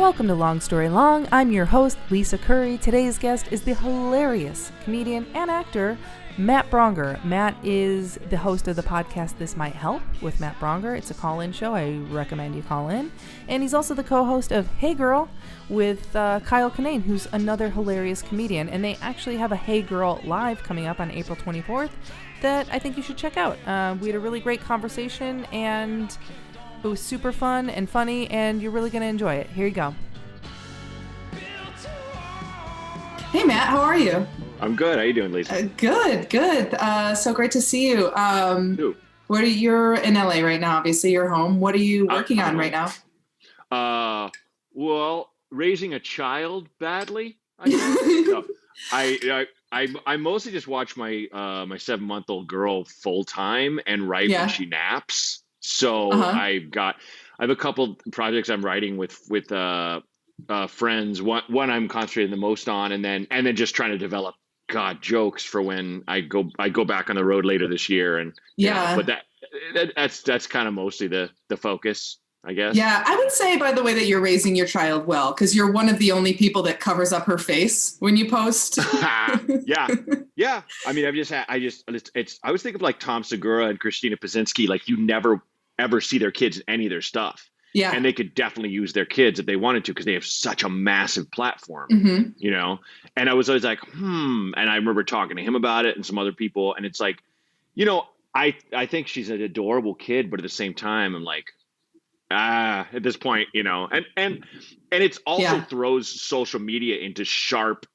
Welcome to Long Story Long. I'm your host, Lisa Curry. Today's guest is the hilarious comedian and actor, Matt Braunger. Matt is the host of the podcast This Might Help with Matt Braunger. It's a call-in show. I recommend you call in. And he's also the co-host of Hey Girl with Kyle Kinane, who's another hilarious comedian. And they actually have a Hey Girl live coming up on April 24th that I think you should check out. We had a really great conversation, and it was super fun and funny, and you're really going to enjoy it. Here you go. Hey, Matt. How are you? I'm good. How you doing, Lisa? Good. So great to see you. You're in LA right now. Obviously, you're home. What are you working on right now? Well, raising a child badly. I mostly just watch my my 7-month-old girl full time and write when she naps. So I have a couple projects I'm writing with friends. One I'm concentrating the most on, and then just trying to develop jokes for when I go back on the road later this year. And but that's kind of mostly the focus, I guess. Yeah, I would say, by the way, that you're raising your child well, because you're one of the only people that covers up her face when you post. Yeah. I mean, I was thinking of like Tom Segura and Christina Pazinski. Like, you never ever see their kids in any of their stuff. Yeah. And they could definitely use their kids if they wanted to, because they have such a massive platform, you know? And I was always like, and I remember talking to him about it and some other people. And it's like, you know, I think she's an adorable kid, but at the same time, I'm like, at this point, you know, and it's also throws social media into sharp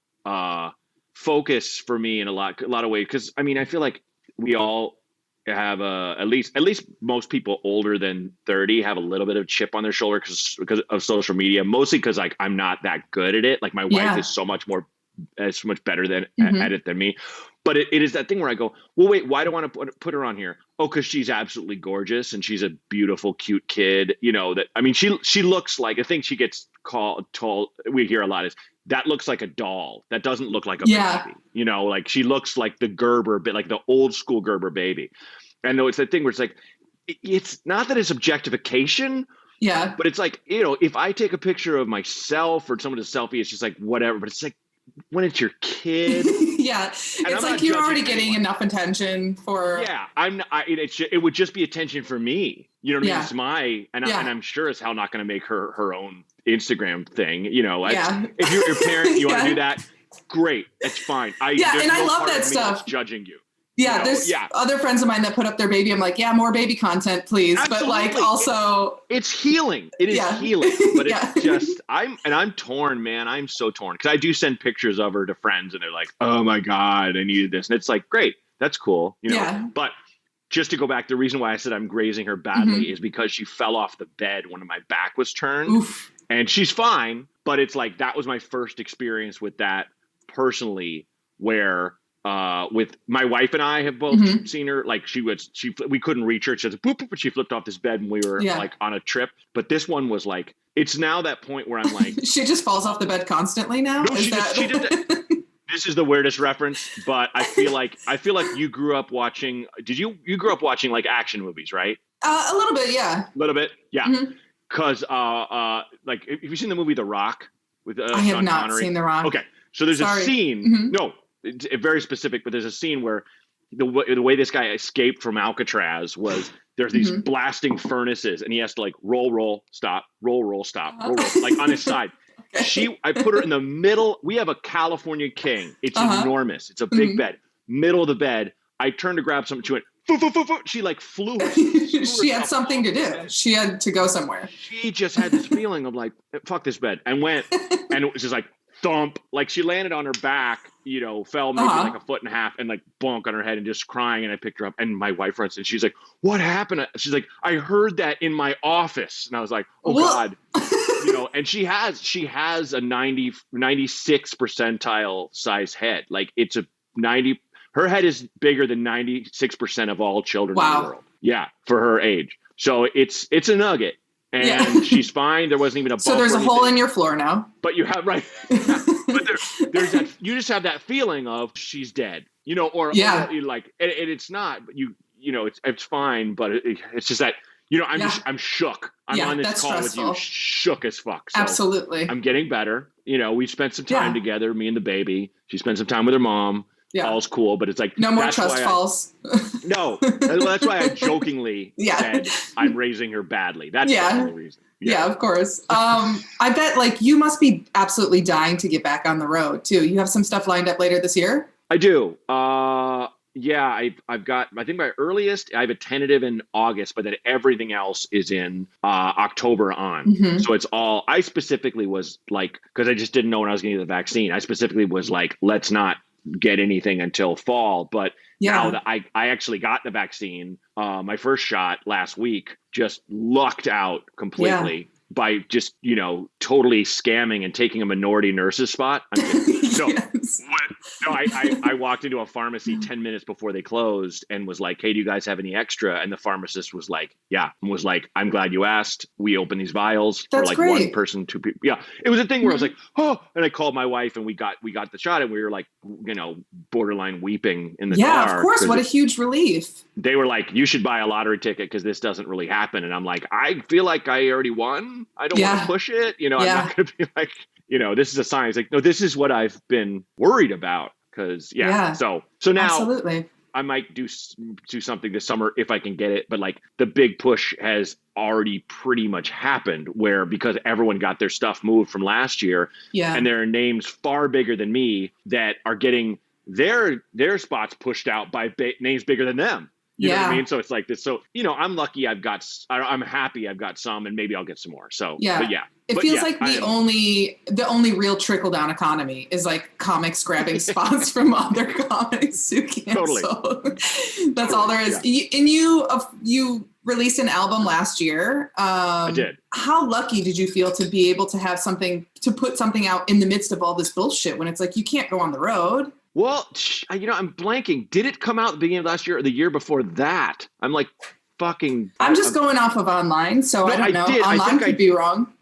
focus for me in a lot of ways. Cause I mean, I feel like we all have at least most people older than 30 have a little bit of chip on their shoulder because of social media, mostly because like I'm not that good at it. Like my wife is so much better at it than me. But it is that thing where I go, well, wait, why do I want to put her on here? Oh, because she's absolutely gorgeous and she's a beautiful, cute kid. You know, that, I mean, she looks like, I think she gets told, we hear a lot is, that looks like a doll. That doesn't look like a baby. You know, like she looks like the Gerber, like the old school Gerber baby. And though it's that thing where it's like, it's not that it's objectification. Yeah. But it's like, you know, if I take a picture of myself or someone to selfie, it's just like whatever. But it's like, when it's your kid. It's like you're already getting enough attention for. Yeah, it would just be attention for me. You know what I mean? It's my, and I'm sure as hell not going to make her own Instagram thing. You know, if you're your parent, you want to do that, great, that's fine. And I love that stuff. Judging you. Yeah, you know, there's other friends of mine that put up their baby. I'm like, more baby content, please. Absolutely. But like, also, it's healing. It is healing. But it's just, I'm torn, man. I'm so torn because I do send pictures of her to friends, and they're like, "Oh my God, I needed this," and it's like, great, that's cool, you know. Yeah. But just to go back, the reason why I said I'm grazing her badly is because she fell off the bed when my back was turned. Oof. And she's fine, but it's like that was my first experience with that personally, where. With my wife and I have both seen her, like we couldn't reach her. She says boop, but she flipped off this bed when we were like on a trip. But this one was like, it's now that point where I'm like, she just falls off the bed constantly now. No, she did that. This is the weirdest reference, but I feel like you grew up watching. You grew up watching like action movies, right? A little bit, yeah. A little bit, yeah. Because like, have you seen the movie The Rock with I have Sean not Connery? Seen The Rock. Okay, so there's a scene. No. It's very specific, but there's a scene where the way this guy escaped from Alcatraz was there's these blasting furnaces, and he has to like roll, stop, roll, stop, roll, like on his side. Okay. I put her in the middle. We have a California King. It's enormous. It's a big bed, middle of the bed. I turned to grab something. She went, foo. She like flew. She had something to do. She had to go somewhere. She just had this feeling of like, fuck this bed, and went, and it was just like, thump, like she landed on her back, you know, fell maybe like a foot and a half and like bonk on her head and just crying. And I picked her up, and my wife runs and she's like, what happened? She's like, I heard that in my office. And I was like, oh God, you know, and she has a 96 percentile size head. Like it's her head is bigger than 96% of all children in the world. Yeah. For her age. So it's a nugget. And she's fine. There wasn't even a bump. So there's a hole in your floor now. But you have but there's that. You just have that feeling of she's dead, you know, or like, and it's not. But you know, it's fine. But it's just that, you know, I'm shook. I'm on this call stressful. with you shook as fuck. So absolutely. I'm getting better. We spent some time together, me and the baby. She spent some time with her mom. Yeah. All's cool, but it's like no more trust falls. No, that's why I jokingly said I'm raising her badly. That's the only reason. Yeah, of course. I bet like you must be absolutely dying to get back on the road too. You have some stuff lined up later this year? I do. I've got, I think my earliest, I have a tentative in August, but then everything else is in October on. Mm-hmm. So it's all, I specifically was like, because I just didn't know when I was going to get the vaccine. I specifically was like, let's not get anything until fall. But now that I actually got the vaccine, my first shot last week, just lucked out completely by just, totally scamming and taking a minority nurse's spot. I'm kidding. I walked into a pharmacy 10 minutes before they closed and was like, hey, do you guys have any extra? And the pharmacist was like, I'm glad you asked. We open these vials for like one person, two people. Yeah. It was a thing where I was like, oh, and I called my wife and we got the shot and we were like, borderline weeping in the car. Yeah, of course. What a huge relief. They were like, you should buy a lottery ticket because this doesn't really happen. And I'm like, I feel like I already won. I don't want to push it. I'm not going to be like, this is a sign. It's like, no, this is what I've been worried about. Cause so now absolutely. I might do something this summer if I can get it. But like the big push has already pretty much happened because everyone got their stuff moved from last year. Yeah. And there are names far bigger than me that are getting their spots pushed out by names bigger than them. You know what I mean? So it's like this. So, I'm lucky I'm happy I've got some and maybe I'll get some more. So, It feels like the only real trickle down economy is like comics grabbing spots from other comics who can't. Totally. So that's all there is. Yeah. And you released an album last year. I did. How lucky did you feel to be able to have to put something out in the midst of all this bullshit when it's like, you can't go on the road? Well, I'm blanking. Did it come out at the beginning of last year or the year before that? I'm like fucking. I'm just going off of online, so I don't know. Online could be wrong.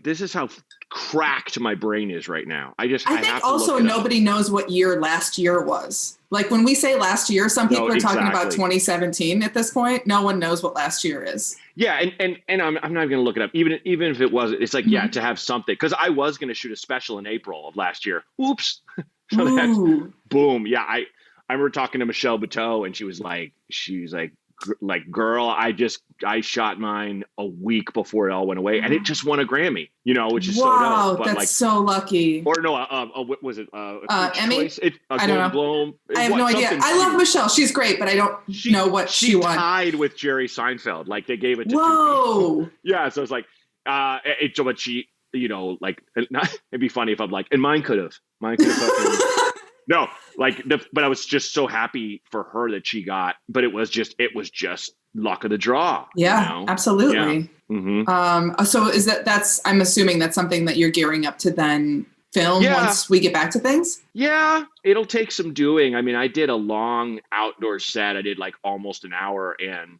This is how cracked my brain is right now. I think also nobody knows what year last year was. Like when we say last year, some people are talking about 2017 at this point. No one knows what last year is. Yeah. And I'm not going to look it up. Even if it was, it's like, to have something, because I was going to shoot a special in April of last year. Oops. So that's boom. Yeah. I remember talking to Michelle Buteau and she was like, girl, I shot mine a week before it all went away and it just won a Grammy, which is so dope. But that's so lucky. Or no, what was it? Emmy? I don't know. I have no idea. I love Michelle. She's great, but I don't know what she won. She tied with Jerry Seinfeld. Like they gave it to Whoa. Yeah. So it's like, but she, it'd be funny if I'm like, and mine could have no, but I was just so happy for her that she got, but it was just luck of the draw. Yeah, absolutely. Yeah. Mm-hmm. So I'm assuming that's something that you're gearing up to then film once we get back to things? Yeah, it'll take some doing. I mean, I did a long outdoor set. I did like almost an hour and,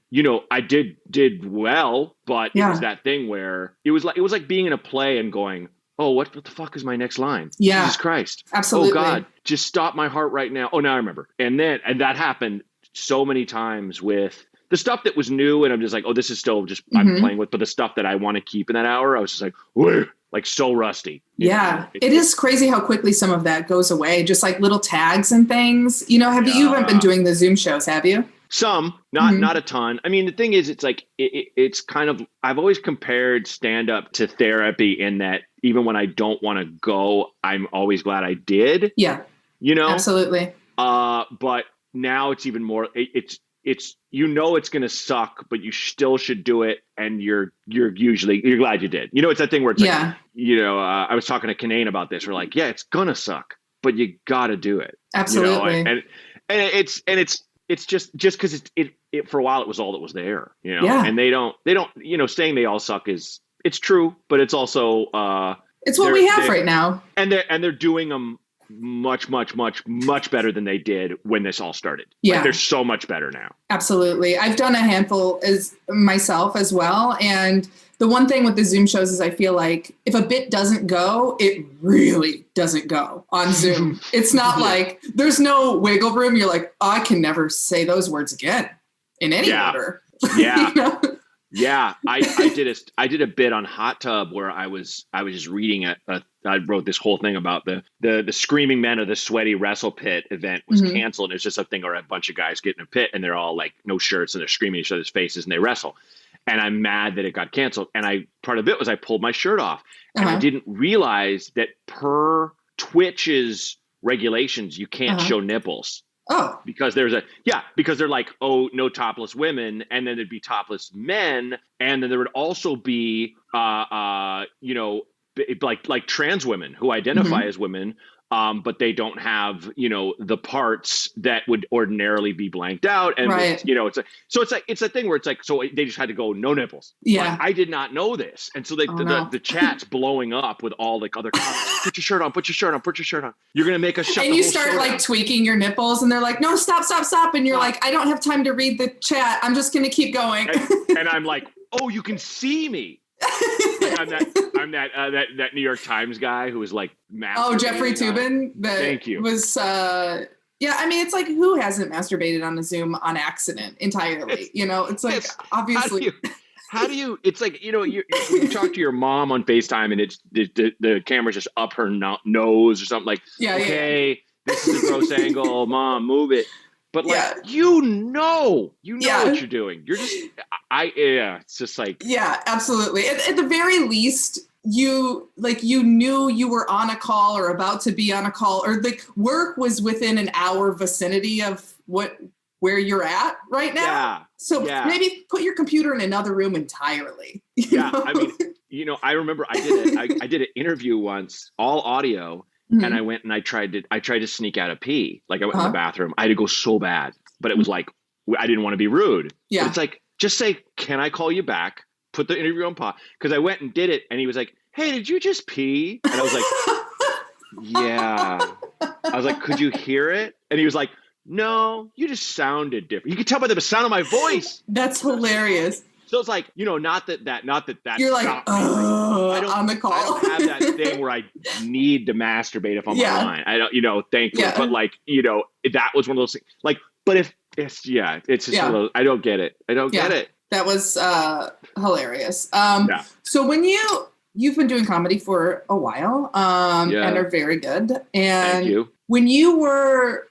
I did well, but it was that thing where it was like being in a play and going, oh, what the fuck is my next line? Yeah. Jesus Christ. Absolutely. Oh God, just stop my heart right now. Oh, now I remember. And that happened so many times with the stuff that was new. And I'm just like, oh, this is still just, I'm playing with, but the stuff that I want to keep in that hour, I was just like, whoa, like so rusty. Yeah. It is crazy how quickly some of that goes away. Just like little tags and things, you haven't been doing the Zoom shows, have you? Some, not a ton. I mean, the thing is, it's like, it's kind of, I've always compared stand-up to therapy in that even when I don't want to go, I'm always glad I did. Yeah. Absolutely. But now it's even more, it's it's going to suck, but you still should do it. And you're glad you did. It's that thing where it's like, I was talking to Conan about this. We're like, yeah, it's going to suck, but you got to do it. Absolutely. And it's just because it for a while, it was all that was there, and they don't, saying they all suck it's true, but it's also, it's what we have right now. And they're doing them much, much, much, much better than they did when this all started. Yeah. Like, they're so much better now. Absolutely. I've done a handful as myself as well. And the one thing with the Zoom shows is I feel like if a bit doesn't go, it really doesn't go on Zoom. It's not like there's no wiggle room. You're like, oh, I can never say those words again in any order. Yeah. Yeah, I did a bit on Hot Tub where I was just reading I wrote this whole thing about the Screaming Men of the Sweaty Wrestle Pit event was canceled. It's just a thing where a bunch of guys get in a pit and they're all like no shirts and they're screaming each other's faces and they wrestle. And I'm mad that it got canceled. And part of it was I pulled my shirt off and I didn't realize that per Twitch's regulations, you can't show nipples. Oh, because because they're like, oh, no topless women, and then there'd be topless men, and then there would also be, like trans women who identify as women, but they don't have, the parts that would ordinarily be blanked out, and it's a thing where it's like, so they just had to go no nipples. Yeah, but I did not know this, and so the chat's blowing up with all like other comments. Put your shirt on. Put your shirt on. Put your shirt on. You're gonna make us shut. And you start like tweaking your nipples, and they're like, no, stop, and you're like, I don't have time to read the chat. I'm just gonna keep going. And I'm like, oh, you can see me. Like I'm that New York Times guy who was like, Jeffrey Toobin. Thank you. Was yeah, I mean, it's like, who hasn't masturbated on a Zoom on accident entirely? It's like, obviously. How do you? It's like, you talk to your mom on FaceTime and it's the camera's just up her nose or something like, this is a gross angle, mom, move it. But like, you know what you're doing. You're just, it's just like. Yeah, absolutely. At the very least, you knew you were on a call or about to be on a call, or like work was within an hour vicinity of where you're at right now. Yeah. So maybe put your computer in another room entirely. Yeah. I mean, I remember I did an interview once, all audio. And I went and I tried to sneak out a pee. Like I went in the bathroom. I had to go so bad, but it was like, I didn't want to be rude. Yeah. But it's like, just say, can I call you back? Put the interview on pause. Cause I went and did it. And he was like, hey, did you just pee? And I was like, yeah. I was like, could you hear it? And he was like, no, you just sounded different. You could tell by the sound of my voice. That's hilarious. So it's like, not that you're like, on the call. I don't have that thing where I need to masturbate if I'm online. I don't, thankfully. But like, that was one of those things. Like, but if it's it's just one of those, I don't get it. I don't get it. That was hilarious. So when you've been doing comedy for a while, and are very good. And thank you. When you were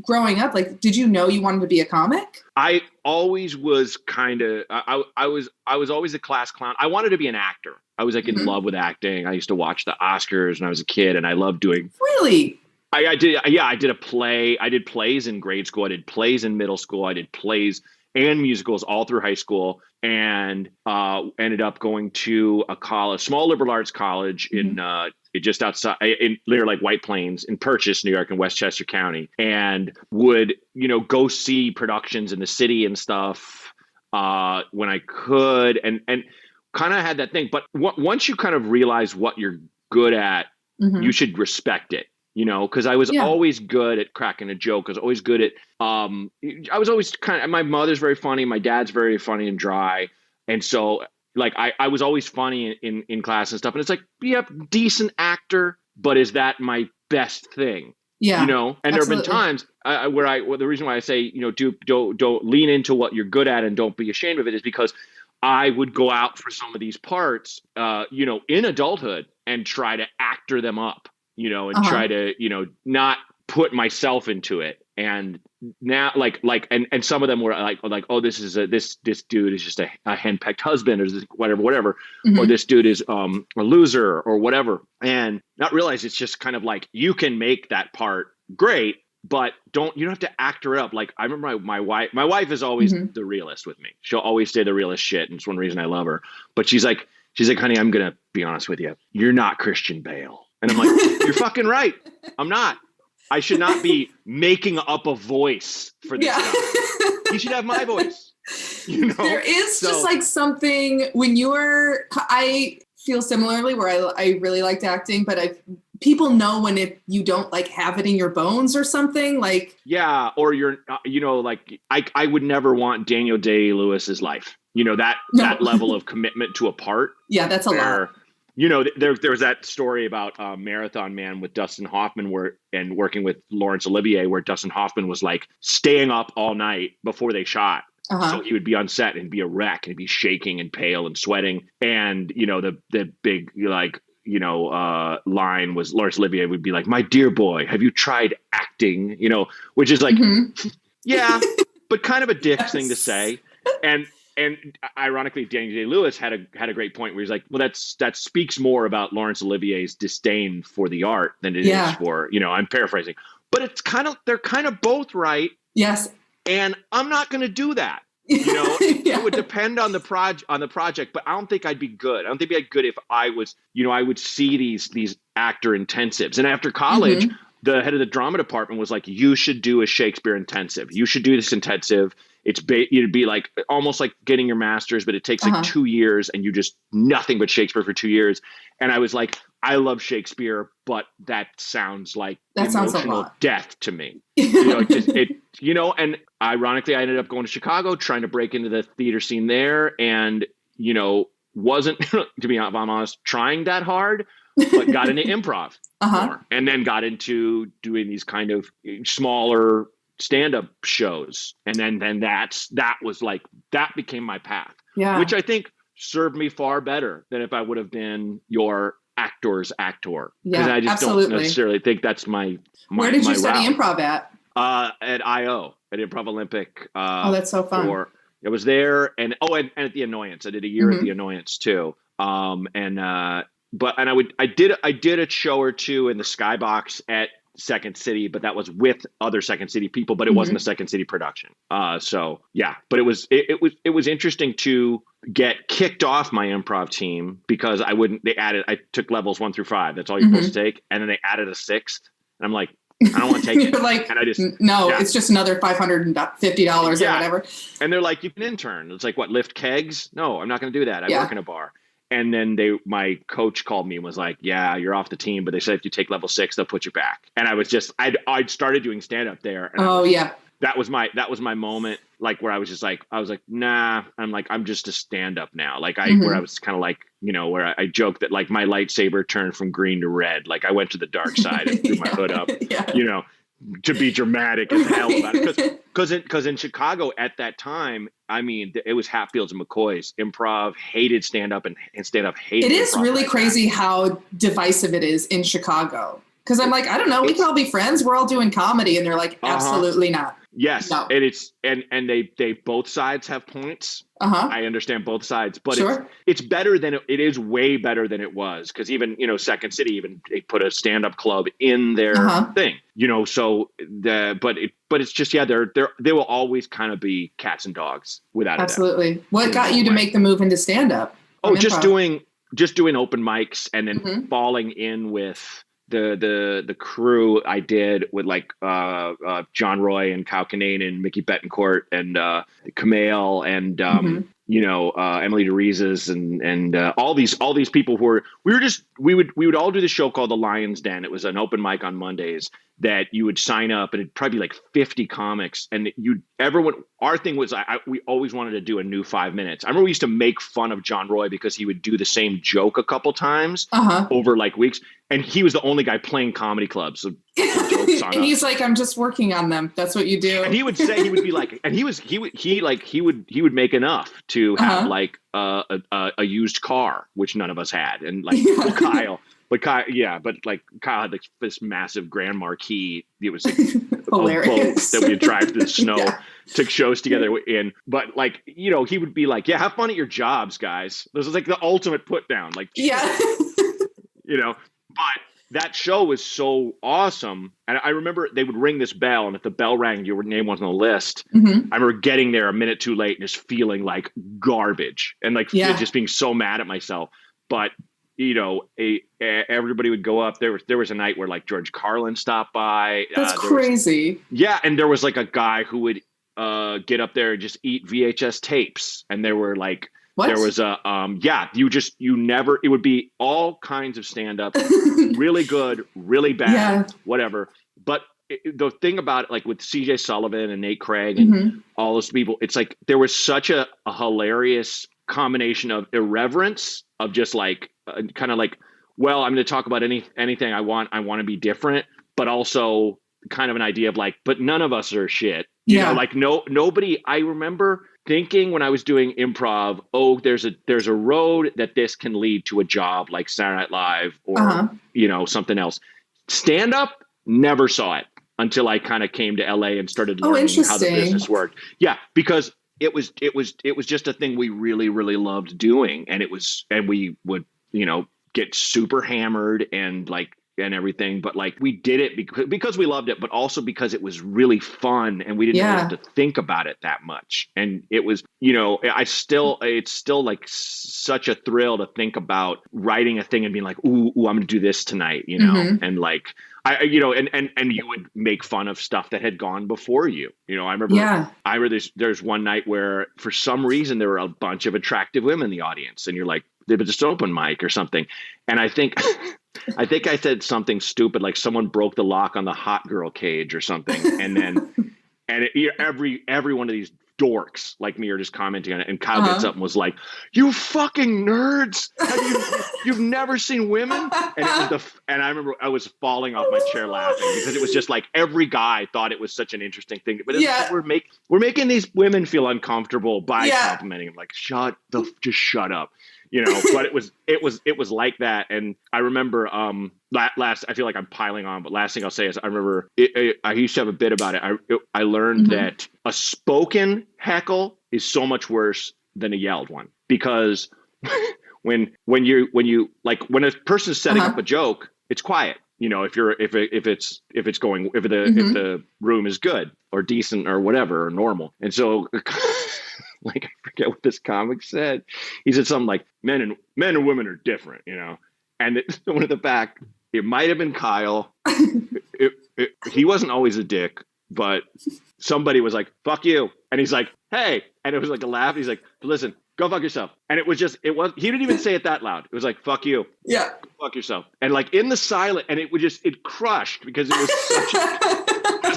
growing up, like, did you know you wanted to be a comic? I always was kind of, I was always a class clown. I wanted to be an actor. I was like in love with acting. I used to watch the Oscars when I was a kid and I loved doing. Really? I did a play. I did plays in grade school. I did plays in middle school. I did plays and musicals all through high school, and ended up going to a small liberal arts college in just outside, near like White Plains in Purchase, New York, in Westchester County, and would go see productions in the city and stuff when I could, and kind of had that thing. But once you kind of realize what you're good at, you should respect it. Because I was always good at cracking a joke. I was always good at, I was always my mother's very funny. My dad's very funny and dry. And so like, I was always funny in class and stuff. And it's like, decent actor, but is that my best thing? Yeah. And absolutely. There have been times where the reason why I say, don't lean into what you're good at and don't be ashamed of it is because I would go out for some of these parts, in adulthood and try to actor them up. And try to, not put myself into it. And now and some of them were like, oh, this dude is just a henpecked husband or whatever. Or this dude is a loser or whatever. And not realize it's just kind of like, you can make that part great, but you don't have to actor it up. Like I remember my wife is always the realist with me. She'll always say the realest shit. And it's one reason I love her. But she's like, honey, I'm going to be honest with you. You're not Christian Bale. And I'm like, you're fucking right. I'm not. I should not be making up a voice for this guy. You should have my voice. There is just like something when I feel similarly where I really liked acting, but people know when you don't like have it in your bones or something like. Yeah. Or you're, like I would never want Daniel Day-Lewis's life. That level of commitment to a part. Yeah, that's a lot. There was that story about Marathon Man with Dustin Hoffman and working with Laurence Olivier, where Dustin Hoffman was like staying up all night before they shot. So he would be on set and be a wreck and be shaking and pale and sweating. And, you know, the big, like, you know, line was Laurence Olivier would be like, "My dear boy, have you tried acting?" You know, which is like, yeah, but kind of a dick thing to say. And ironically, Daniel Day-Lewis had a great point where he's like, well, that speaks more about Laurence Olivier's disdain for the art than it is for, you know, I'm paraphrasing, but they're kind of both right. Yes. And I'm not going to do that. You know, it would depend on the project, but I don't think I'd be good. I don't think I'd be good if I was, you know, I would see these actor intensives. And after college, the head of the drama department was like, you should do a Shakespeare intensive. You should do this intensive. It'd be like almost like getting your master's, but it takes like 2 years and you just nothing but Shakespeare for 2 years. And I was like, I love Shakespeare, but that sounds like emotional death to me. You know, you know, and ironically, I ended up going to Chicago, trying to break into the theater scene there. And, you know, wasn't, to be honest, trying that hard, but got into improv more, and then got into doing these kind of smaller stand-up shows. And then that became my path, which I think served me far better than if I would have been your actor's actor. Because I just don't necessarily think that's my Where did you study improv at? At IO, at Improv Olympic. Oh, that's so fun. It was there, and at the Annoyance. I did a year at the Annoyance too. I did a show or two in the Skybox at Second City, but that was with other Second City people, but it wasn't a Second City production. So yeah, but it was interesting to get kicked off my improv team because I took levels 1 through 5. That's all you're supposed to take. And then they added a 6th. And I'm like, I don't want to take it. Like, and I just, it's just another $550 or whatever. And they're like, you can intern. It's like, what, lift kegs? No, I'm not going to do that. I work in a bar. And then my coach called me and was like, yeah, you're off the team, but they said if you take level 6, they'll put you back. And I was just, I'd started doing stand up there. And that was my moment, like where I was like, nah, I'm just a stand up now. Like where I was kind of like, you know, where I joked that like my lightsaber turned from green to red. Like I went to the dark side and threw my hood up, you know, to be dramatic as hell about it. Because in Chicago at that time, I mean, it was Hatfields and McCoys. Improv hated stand-up and stand-up hated It is really crazy how divisive it is in Chicago. Because I'm like, I don't know, we can all be friends. We're all doing comedy. And they're like, absolutely not. Yes. No. And it's and they both sides have points. I understand both sides, but it's better than it is way better than it was. Because even, you know, Second City, even they put a stand-up club in their thing, you know, so but it's just, they will always kind of be cats and dogs without absolutely. What got you to make the move into stand-up? Just doing open mics and then falling in with the crew I did with like John Roy and Kyle Kinane and Mickey Betancourt and Kumail and you know, Emily DeRizes and all these people who we would all do this show called The Lion's Den. It was an open mic on Mondays that you would sign up, and it'd probably be like 50 comics, and our thing was we always wanted to do a new 5 minutes. I remember we used to make fun of John Roy because he would do the same joke a couple times over like weeks, and he was the only guy playing comedy clubs. So jokes on and he's like, I'm just working on them. That's what you do. And he would say, he would be like, and he would make enough to have like a used car, which none of us had, and like Kyle. But Kyle had like this massive Grand Marquis. It was like hilarious that we would drive through the snow, took shows together in. But like, you know, he would be like, yeah, have fun at your jobs, guys. This was like the ultimate put down. Like, you know, but that show was so awesome. And I remember they would ring this bell, and if the bell rang, your name wasn't on the list. I remember getting there a minute too late and just feeling like garbage and like just being so mad at myself. But you know, everybody would go up. There was a night where like George Carlin stopped by. That's crazy. And there was like a guy who would get up there and just eat VHS tapes, and there were like there was a it would be all kinds of stand up, really good, really bad, whatever. But the thing about it, like with CJ Sullivan and Nate Craig and all those people, it's like there was such a hilarious combination of irreverence of just like kind of like, well, I'm going to talk about anything I want to be different, but also kind of an idea of like, but none of us are shit. You know, like nobody, I remember thinking when I was doing improv, oh, there's a road that this can lead to a job like Saturday Night Live or, you know, something else. Stand up, never saw it until I kind of came to LA and started learning how the business worked. Yeah, because it was just a thing we really, really loved doing. And we would, you know, get super hammered and everything, but like we did it because we loved it, but also because it was really fun and we didn't have to think about it that much. And it was, you know, it's still like such a thrill to think about writing a thing and being like, ooh, I'm going to do this tonight, you know, and like, you know, and you would make fun of stuff that had gone before you. You know, I remember there's one night where for some reason there were a bunch of attractive women in the audience and you're like, they were just open mic or something. And I think I said something stupid, like someone broke the lock on the hot girl cage or something. And then, every one of these dorks like me are just commenting on it. And Kyle gets up and was like, you fucking nerds. You've never seen women? And and I remember I was falling off my chair laughing because it was just like every guy thought it was such an interesting thing. But we're making these women feel uncomfortable by complimenting them. Like, just shut up. You know, but it was like that. And I remember last, I feel like I'm piling on, but last thing I'll say is I remember I used to have a bit about it. I learned that a spoken heckle is so much worse than a yelled one, because when a person's setting up a joke, it's quiet. You know, if the room is good or decent or whatever or normal. And so like, I forget what this comic said. He said something like, men and women are different, you know? And someone at the back, it might have been Kyle. He wasn't always a dick, but somebody was like, fuck you. And he's like, hey. And it was like a laugh. He's like, listen, go fuck yourself. And he didn't even say it that loud. It was like, fuck you. Yeah. Go fuck yourself. And like in the silent, and it crushed because it was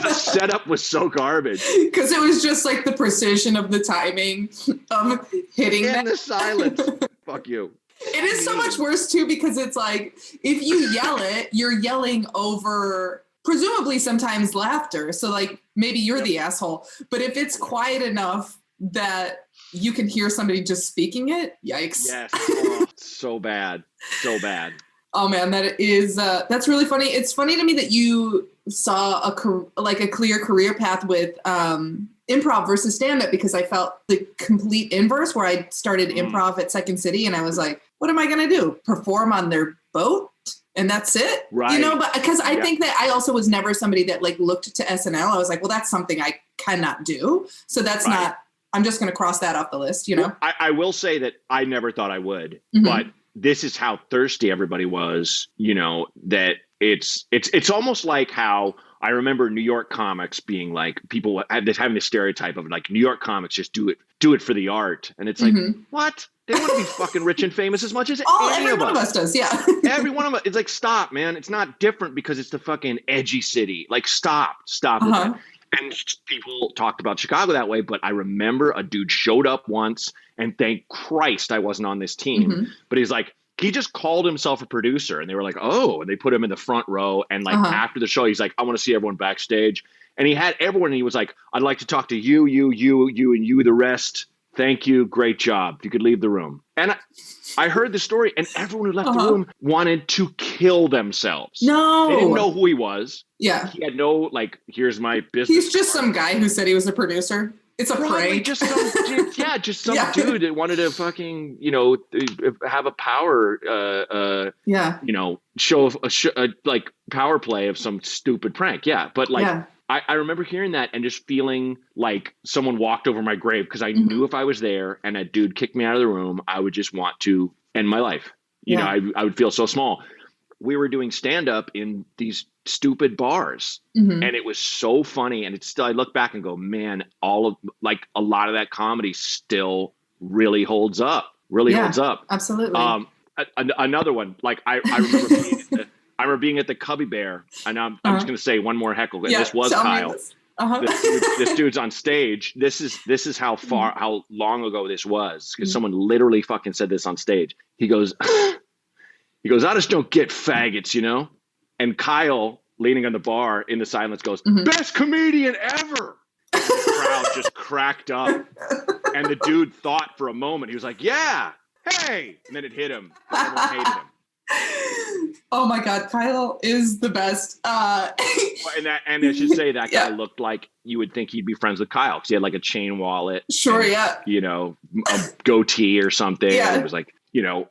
the setup was so garbage. Because it was just like the precision of the timing of hitting in the silence. Fuck you. It is so much worse too, because it's like, if you yell it, you're yelling over presumably sometimes laughter. So like maybe you're the asshole, but if it's quiet enough that you can hear somebody just speaking it, yikes. Yes. Oh, so bad. So bad. Oh man, that's really funny. It's funny to me that you saw a clear career path with improv versus stand-up, because I felt the complete inverse, where I started improv at Second City and I was like, what am I going to do? Perform on their boat? And that's it? Right. You know, but because I think that I also was never somebody that like looked to SNL. I was like, well, that's something I cannot do. So that's not, I'm just going to cross that off the list, you know? Well, I will say that I never thought I would, but this is how thirsty everybody was, you know, that it's almost like how I remember New York comics being like, people having the stereotype of like, New York comics just do it for the art. And it's like, what? They want to be fucking rich and famous as much as every one of us does. Yeah. Every one of us. It's like, stop, man. It's not different because it's the fucking edgy city. Like, stop with that. And people talked about Chicago that way, but I remember a dude showed up once, and thank Christ I wasn't on this team. But he's like, he just called himself a producer, and they were like, oh, and they put him in the front row. And like after the show, he's like, I want to see everyone backstage. And he had everyone, and he was like, I'd like to talk to you, and you, the rest. Thank you. Great job. You could leave the room. And I heard the story, and everyone who left the room wanted to kill themselves. No. They didn't know who he was. Yeah. He had no, like, here's my business. He's just some guy who said he was a producer. It's a prank. Just some dude that wanted to fucking, you know, have a power, you know, show like power play of some stupid prank. Yeah. But like, I remember hearing that and just feeling like someone walked over my grave, because I knew if I was there and that dude kicked me out of the room, I would just want to end my life. You know, I would feel so small. We were doing stand-up in these stupid bars, and it was so funny. And it's still, I look back and go, man, a lot of that comedy still really holds up. Holds up. Absolutely. Another one, like I remember being at the Cubby Bear, and I'm just going to say one more heckle. Yeah, this was Kyle. This dude's on stage. This is how long ago this was, because someone literally fucking said this on stage. He goes, I just don't get faggots, you know? And Kyle, leaning on the bar in the silence, goes, best comedian ever. cracked up. And the dude thought for a moment, he was like, yeah, hey. And then it hit him. Everyone hated him. Oh my God, Kyle is the best. And I should say that guy looked like you would think he'd be friends with Kyle because he had like a chain wallet. Sure, and, a goatee or something. Yeah. And it was like,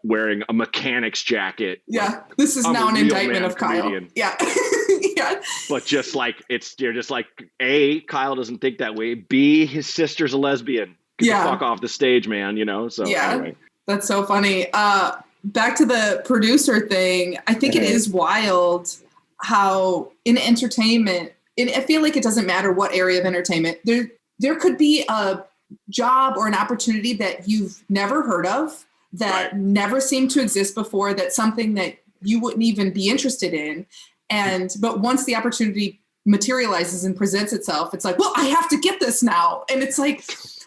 wearing a mechanic's jacket. Yeah, this is now an indictment of comedian. Kyle. Yeah. Yeah. But just like, you're just like, A, Kyle doesn't think that way. B, his sister's a lesbian. Get the fuck off the stage, man, So anyway. That's so funny. Back to the producer thing, I think it is wild how in entertainment, I feel like it doesn't matter what area of entertainment, there could be a job or an opportunity that you've never heard of, that never seemed to exist before, that's something that you wouldn't even be interested in. But once the opportunity materializes and presents itself, it's like, well, I have to get this now. And it's like,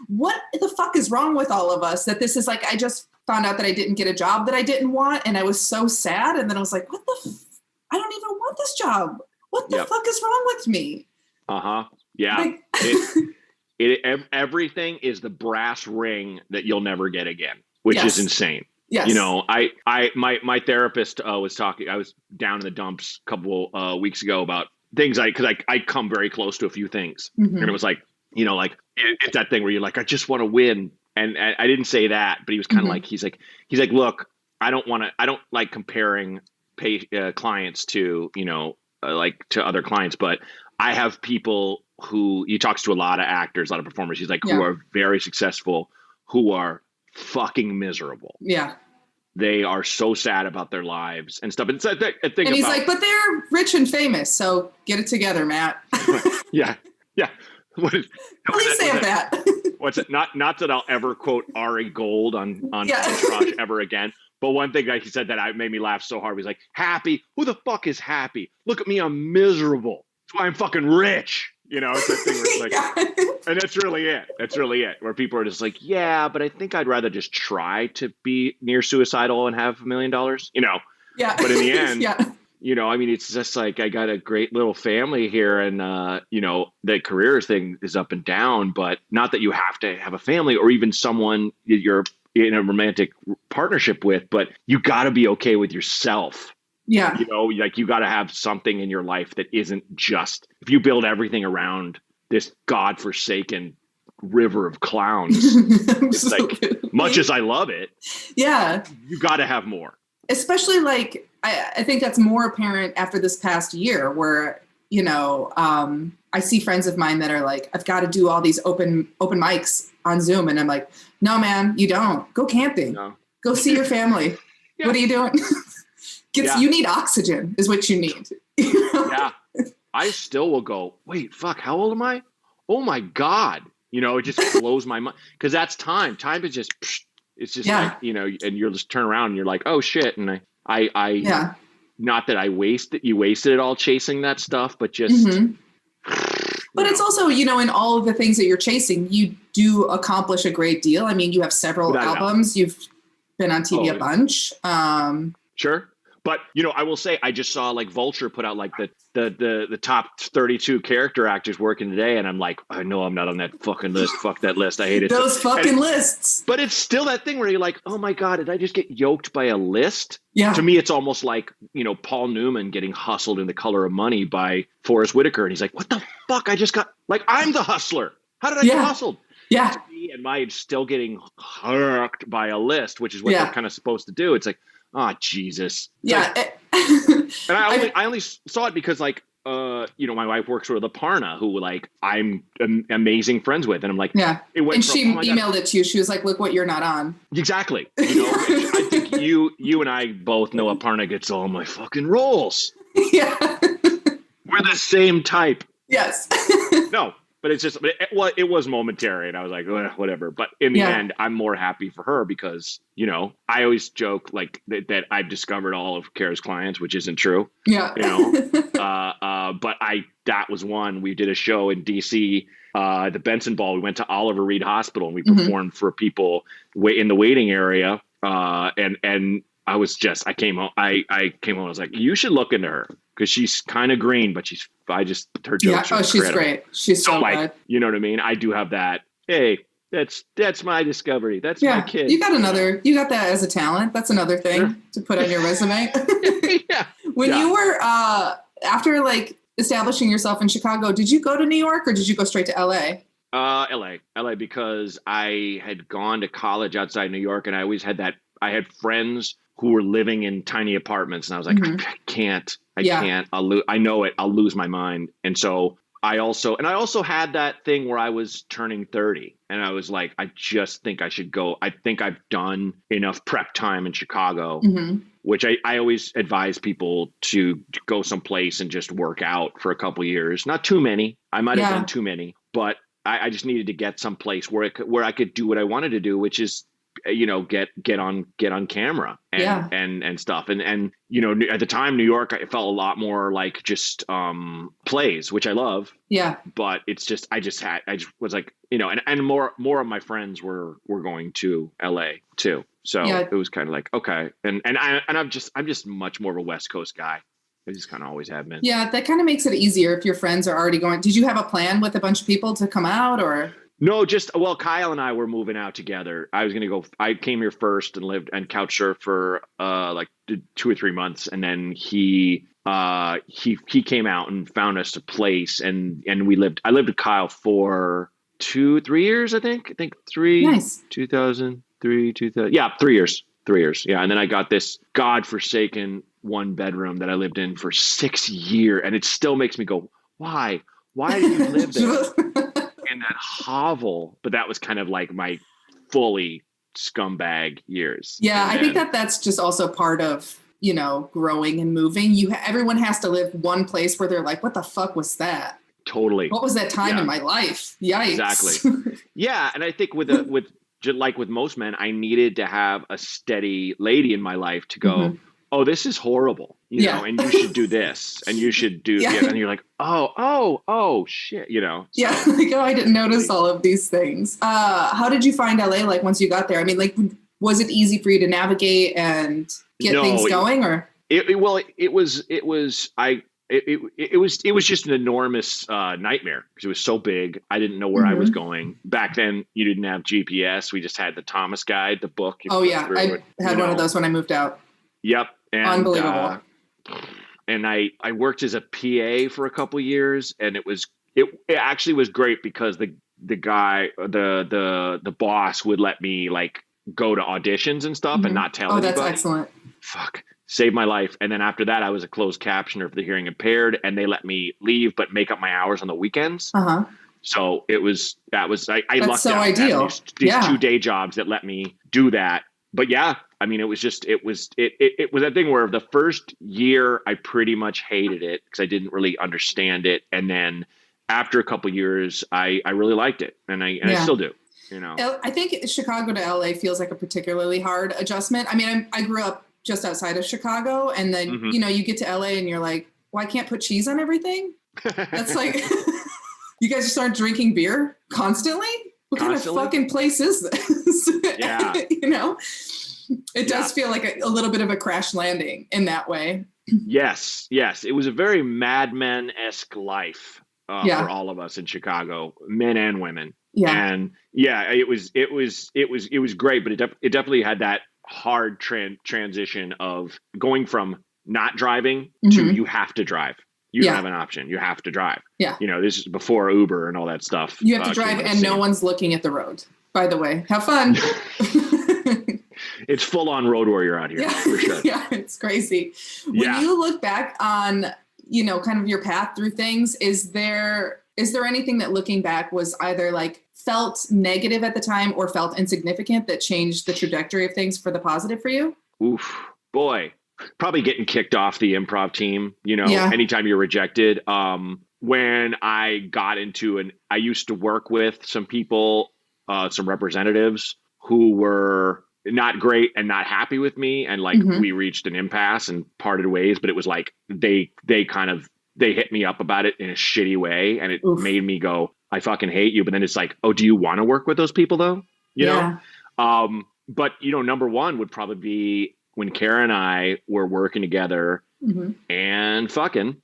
what the fuck is wrong with all of us? That this is like, I just found out that I didn't get a job that I didn't want. And I was so sad. And then I was like, I don't even want this job. What the fuck is wrong with me? Yeah. Everything is the brass ring that you'll never get again, which is insane. Yes. My therapist was talking, I was down in the dumps a couple weeks ago about things because I come very close to a few things. Mm-hmm. And it was like, it's that thing where you're like, I just want to win. And I didn't say that, but he was kind of like, he's like, look, I don't like comparing clients to, to other clients, but I have people who he talks to a lot of actors, a lot of performers. He's like, who are very successful, who are fucking miserable. Yeah. They are so sad about their lives and stuff. And so he's like, but they're rich and famous. So get it together, Matt. Yeah. Yeah. Please say that. What's it? Not that I'll ever quote Ari Gold on Entourage ever again. But one thing that he said that made me laugh so hard was like, happy? Who the fuck is happy? Look at me, I'm miserable. That's why I'm fucking rich. It's that thing where it's like, and that's really it. That's really it. Where people are just like, yeah, but I think I'd rather just try to be near suicidal and have $1 million. Yeah. But in the end, it's just like, I got a great little family here, and the career thing is up and down, but not that you have to have a family or even someone you're in a romantic partnership with, but you got to be okay with yourself. Yeah. You got to have something in your life that isn't just, if you build everything around this godforsaken river of clowns, it's like, much as I love it. Yeah. You got to have more. Especially like, I think that's more apparent after this past year where, I see friends of mine that are like, I've got to do all these open mics on Zoom. And I'm like, no, man, you don't. Go camping. No. Go see your family. Yeah. What are you doing? You need oxygen is what you need. Yeah. I still will go, wait, fuck, how old am I? Oh my God. It just blows my mind. Because that's time. Time is just, it's just like, and you'll just turn around and you're like, oh shit. And I not that you wasted it all chasing that stuff, but just. But it's also, in all of the things that you're chasing, you do accomplish a great deal. I mean, you have several albums. You've been on TV a bunch. Sure. But, I will say, I just saw like Vulture put out like the top 32 character actors working today. And I'm like, I know I'm not on that fucking list. Fuck that list. I hate it. Those fucking lists. But it's still that thing where you're like, oh my God, did I just get yoked by a list? Yeah. To me, it's almost like, Paul Newman getting hustled in The Color of Money by Forrest Whitaker. And he's like, what the fuck? I just got, like, I'm the hustler. How did I get hustled? Yeah. To me and my still getting hooked by a list, which is what they're kind of supposed to do. It's like, oh, Jesus. Yeah. And I only saw it because like, my wife works with Aparna, who like I'm amazing friends with. And I'm like, and she emailed it to you. She was like, look what you're not on. Exactly. I think you and I both know Aparna gets all my fucking roles. Yeah. We're the same type. Yes. No. But it's just, it was momentary, and I was like, whatever. But in the end, I'm more happy for her because, I always joke like that I've discovered all of Kara's clients, which isn't true. Yeah. But that was one. We did a show in DC, the Benson Ball. We went to Oliver Reed Hospital and we performed for people in the waiting area. And I was just, I came home. I was like, you should look into her because she's kind of green, but her jokes are she's great. She's so like, good. you know what I mean? I do have that hey, that's my discovery. That's my kid. You got that as a talent. That's another thing to put on your resume. Yeah. When you were, after like establishing yourself in Chicago, did you go to New York or did you go straight to LA? LA, because I had gone to college outside New York, and I always had I had friends who were living in tiny apartments, and I was like, I can't, I know it, I'll lose my mind. And so I also had that thing where I was turning 30, and I was like, I just think I should go. I think I've done enough prep time in Chicago, which I always advise people to go someplace and just work out for a couple years. Not too many. I might have done too many, but I just needed to get someplace where I could do what I wanted to do, which is, get on camera and stuff. And, at the time, New York, it felt a lot more like just plays, which I love. Yeah. But it's just, I just was like, and more of my friends were going to LA too. So it was kind of like, okay. And I'm just much more of a West Coast guy. I just kind of always have been. Yeah. That kind of makes it easier if your friends are already going. Did you have a plan with a bunch of people to come out or? No, Kyle and I were moving out together. I came here first and lived and couch surfed for like 2 or 3 months. And then he came out and found us a place, and I lived with Kyle for 2-3 years, I think 3. Nice. 2003, 2000. Yeah. 3 years. 3 years. Yeah. And then I got this godforsaken 1-bedroom that I lived in for 6 years. And it still makes me go, why did you live there? In that hovel? But that was kind of like my fully scumbag years. Yeah. I think that's just also part of, growing and moving. Everyone has to live one place where they're like, what the fuck was that? Totally. What was that time in my life? Yikes. Exactly. Yeah. And I think with most men, I needed to have a steady lady in my life to go, oh, this is horrible, and you should do this, and you should do, and you're like, oh, shit, So. Yeah, like, I didn't notice all of these things. How did you find LA? Like once you got there, I mean, like, was it easy for you to navigate and get things going, or? It was just an enormous nightmare because it was so big. I didn't know where I was going. Back then, you didn't have GPS. We just had the Thomas Guide, the book. I had one of those when I moved out. Yep. And, unbelievable. And I worked as a PA for a couple of years, and it actually was great because the guy, the boss would let me like go to auditions and stuff and not tell anybody. Oh, that's excellent. Fuck. Saved my life. And then after that, I was a closed captioner for the hearing impaired, and they let me leave but make up my hours on the weekends. So I lucked so out. Ideal. These 2 day jobs that let me do that. But yeah, I mean, it was that thing where the first year I pretty much hated it because I didn't really understand it. And then after a couple of years, I really liked it. And I still do, I think Chicago to LA feels like a particularly hard adjustment. I mean, I grew up just outside of Chicago, and then, you get to LA and you're like, well, I can't put cheese on everything. That's like, you guys just aren't drinking beer constantly? What kind of fucking place is this? Yeah. It does feel like a little bit of a crash landing in that way. Yes. It was a very Mad Men-esque life for all of us in Chicago, men and women. Yeah. And it was great, but it definitely had that hard transition of going from not driving to you have to drive. You don't have an option. You have to drive. Yeah. This is before Uber and all that stuff. You have to drive and no one's looking at the road, by the way. Have fun. It's full on road warrior out here for sure. Yeah, it's crazy. When you look back on, kind of your path through things, is there anything that looking back was either like felt negative at the time or felt insignificant that changed the trajectory of things for the positive for you? Oof, boy. Probably getting kicked off the improv team, anytime you're rejected. When I got I used to work with some people, some representatives who were not great and not happy with me. And like, we reached an impasse and parted ways, but it was like, they hit me up about it in a shitty way. And it made me go, I fucking hate you. But then it's like, oh, do you want to work with those people though? You know? But number one would probably be when Kara and I were working together and fucking,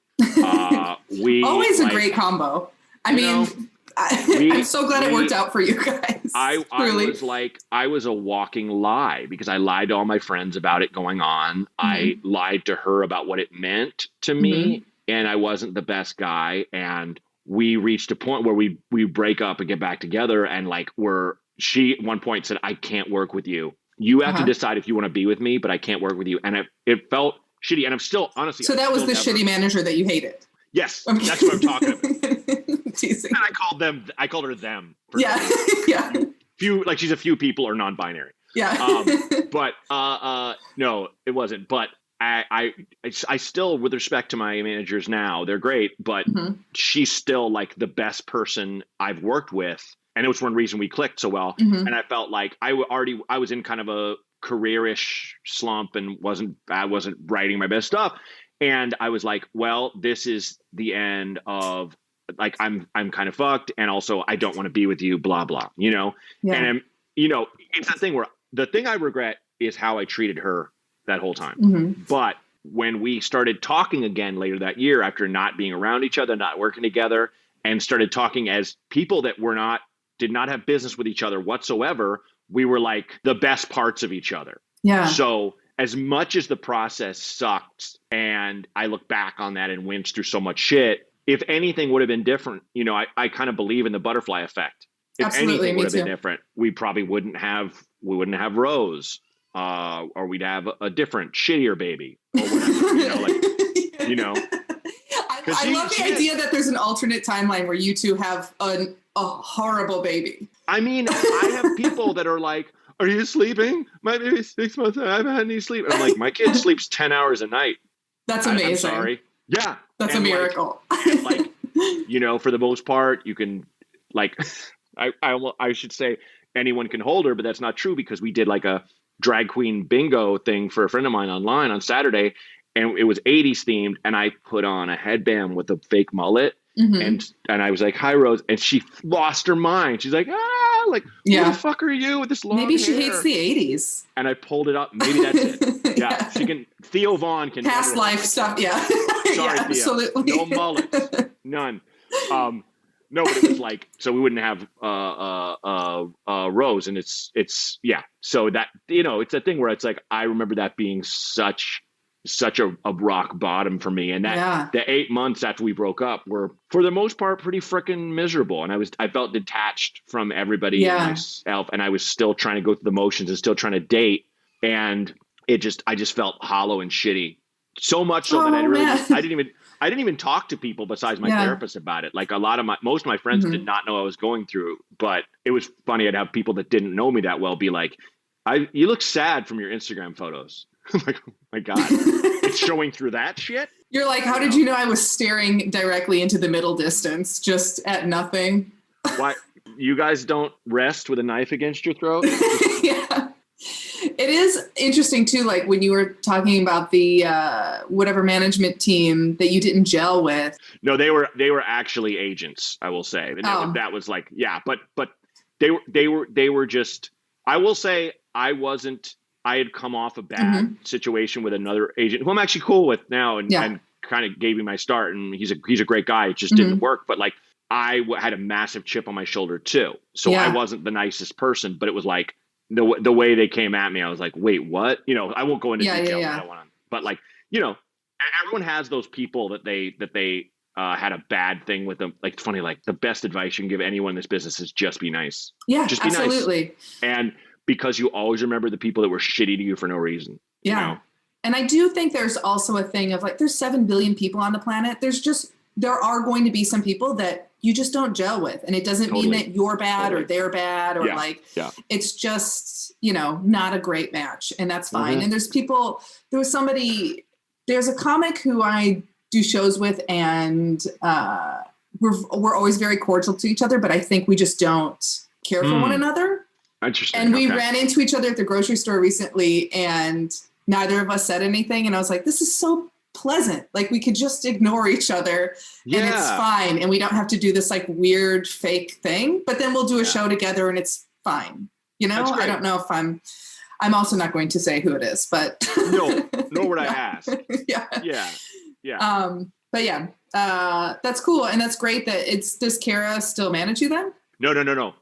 we always a great combo. I mean, I'm so glad it worked out for you guys. I was a walking lie because I lied to all my friends about it going on. I lied to her about what it meant to me, and I wasn't the best guy. And we reached a point where we break up and get back together, and like she at one point said, I can't work with you. You have to decide if you want to be with me, but I can't work with you. And it felt shitty. And I'm still, honestly. So that was the shitty manager that you hated. Yes. That's what I'm talking about. Teasing. And I called her them. Yeah. She's a few people or non-binary. Yeah. But no, it wasn't. But I still, with respect to my managers now, they're great, but she's still like the best person I've worked with. And it was one reason we clicked so well. And I felt like I was in kind of a careerish slump and I wasn't writing my best stuff. And I was like, well, this is the end of like, I'm kind of fucked. And also I don't want to be with you, blah, blah, Yeah. And it's that thing where the thing I regret is how I treated her that whole time. But when we started talking again later that year, after not being around each other, not working together, and started talking as people that did not have business with each other whatsoever, we were like the best parts of each other. Yeah. So as much as the process sucked and I look back on that and winced through so much shit, if anything would have been different, I kind of believe in the butterfly effect. If Absolutely, anything would have been too. different, we probably wouldn't have Rose, or we'd have a different shittier baby or whatever, I love the idea that there's an alternate timeline where you two have a horrible baby. I mean, I have people that are like, are you sleeping? My baby's 6 months old. I haven't had any sleep. And I'm like, my kid sleeps 10 hours a night. That's amazing. I'm sorry. Yeah. That's a miracle. For the most part, you can I should say anyone can hold her, but that's not true because we did like a drag queen bingo thing for a friend of mine online on Saturday. And it was 80s themed, and I put on a headband with a fake mullet, and I was like, "Hi, Rose," and she lost her mind. She's like, who the fuck are you with this long Maybe she hair? hates the 80s. And I pulled it up. Maybe that's it. Yeah, she can. Theo Vaughn can. Past life stuff. Yeah. Sorry, Theo. Absolutely. No mullets. None. No, but it was like, so we wouldn't have Rose, and it's So that it's a thing where it's like I remember that being such a rock bottom for me. And that the 8 months after we broke up were for the most part pretty freaking miserable. And I felt detached from everybody and myself. And I was still trying to go through the motions and still trying to date. And I just felt hollow and shitty. So much so that I didn't even talk to people besides my therapist about it. Like most of my friends did not know I was going through, but it was funny. I'd have people that didn't know me that well be like, you look sad from your Instagram photos. I'm like, oh my God, it's showing through that shit. You're like, how did you know I was staring directly into the middle distance, just at nothing? Why? You guys don't rest with a knife against your throat? Yeah. It is interesting too, like when you were talking about the whatever management team that you didn't gel with. No, they were actually agents, I will say. And that was like, but they were just, I will say I had come off a bad situation with another agent who I'm actually cool with now and kind of gave me my start. And he's a great guy. It just didn't work. But like I had a massive chip on my shoulder too. So I wasn't the nicest person, but it was like the way they came at me, I was like, wait, what? I won't go into detail. I don't want to, but like, everyone has those people that they had a bad thing with them. Like, it's funny, like the best advice you can give anyone in this business is just be nice. Yeah, just be absolutely. Nice. And because you always remember the people that were shitty to you for no reason. Yeah. And I do think there's also a thing of like, there's 7 billion people on the planet. There are going to be some people that you just don't gel with. And it doesn't mean that you're bad or they're bad or it's just, not a great match, and that's fine. And there's a comic who I do shows with, and we're always very cordial to each other, but I think we just don't care for one another. Interesting. And we ran into each other at the grocery store recently, and neither of us said anything. And I was like, this is so pleasant. Like, we could just ignore each other and it's fine. And we don't have to do this like weird fake thing, but then we'll do a show together and it's fine. I don't know if I'm also not going to say who it is, but no, nor would I ask. Yeah. Yeah. But yeah, that's cool. And that's great that does Kara still manage you then? No.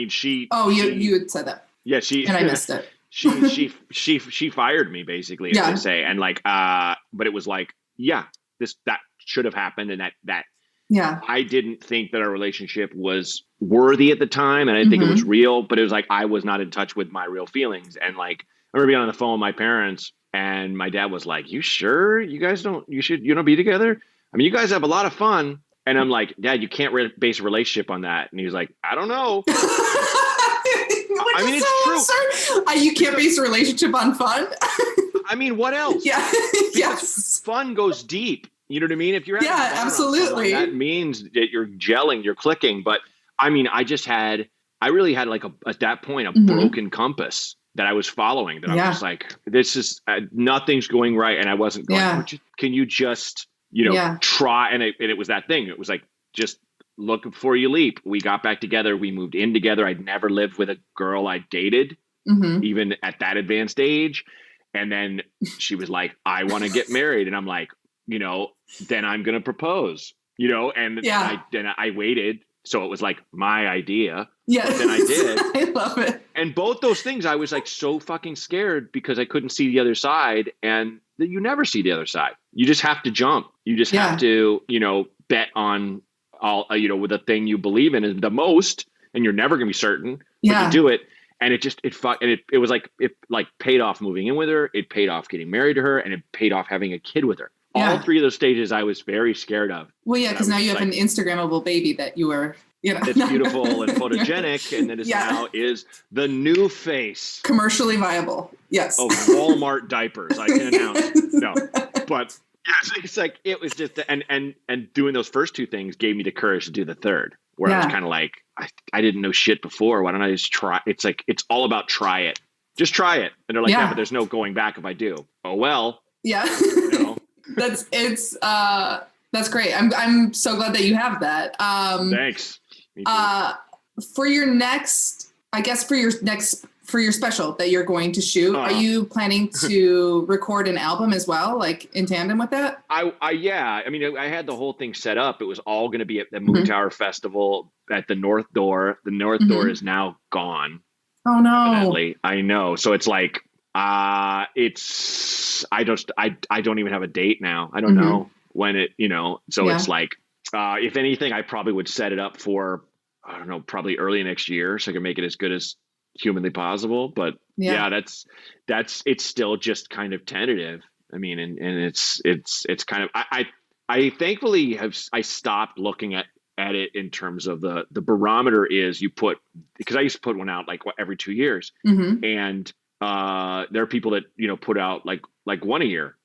She. Oh, you had said that. Yeah, and I missed it. she fired me basically, as they say. And but it was like, that should have happened. And that I didn't think that our relationship was worthy at the time. And I didn't think it was real, but it was like, I was not in touch with my real feelings. And like, I remember being on the phone with my parents and my dad was like, you sure you don't be together? I mean, you guys have a lot of fun. And I'm like, Dad, you can't base a relationship on that. And he was like, I don't know. I mean, it's true. You can't base a relationship on fun. I mean, what else? Yeah. Yes. Fun goes deep. You know what I mean? If you're having fun absolutely. That means that you're gelling, you're clicking. But I mean, I really had like at that point, a broken compass that I was following. That I was like, this is nothing's going right, and I wasn't going. Can you just try? And it was that thing. It was like, just look before you leap. We got back together. We moved in together. I'd never lived with a girl I dated, even at that advanced age. And then she was like, I want to get married. And I'm like, then I'm going to propose, and I waited. So it was like my idea. Yeah. Then I did. I love it. And both those things, I was like so fucking scared because I couldn't see the other side, and you never see the other side. You just have to jump. You just have to, bet on all, with the thing you believe in the most, and you're never going to be certain, but you do it. And it was like, it paid off moving in with her. It paid off getting married to her, and it paid off having a kid with her. All three of those stages I was very scared of. Well, yeah, because now you have an Instagrammable baby that you were, it's beautiful and photogenic, and that is now is the new face. Commercially viable. Yes. Of Walmart diapers, I can announce. No, but it's like, it was just, and doing those first two things gave me the courage to do the third, where I was kind of like, I didn't know shit before. Why don't I just try? It's like, it's all about try it. Just try it. And they're like, but there's no going back if I do. Oh, well. Yeah. That's great. I'm so glad that you have that. Thanks. For your next, for your special that you're going to shoot, are you planning to record an album as well, like in tandem with that? I mean, I had the whole thing set up. It was all going to be at the Moon Tower Festival at the North Door. The North Door is now gone. Oh no. Evidently. I know. So it's like, I don't even have a date now. I don't know when it, so it's like, if anything, I probably would set it up for, I don't know, probably early next year, so I can make it as good as humanly possible. But it's still just kind of tentative. I mean, and it's kind of, I thankfully I stopped looking at it in terms of the barometer is because I used to put one out like every 2 years, and there are people that put out like one a year,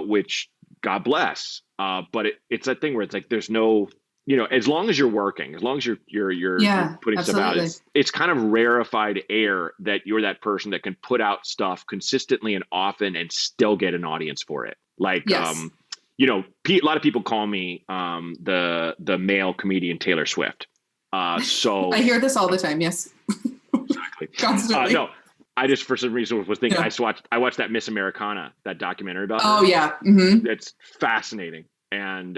which God bless. But it's that thing where it's like there's no, as long as you're working, as long as you're putting stuff out, it's kind of rarefied air that you're that person that can put out stuff consistently and often and still get an audience for it. Like a lot of people call me the male comedian Taylor Swift. So I hear this all the time. Yes. Exactly. Constantly. No. I just, for some reason, was thinking, I watched that Miss Americana, that documentary about her. Oh yeah. Mm-hmm. It's fascinating. And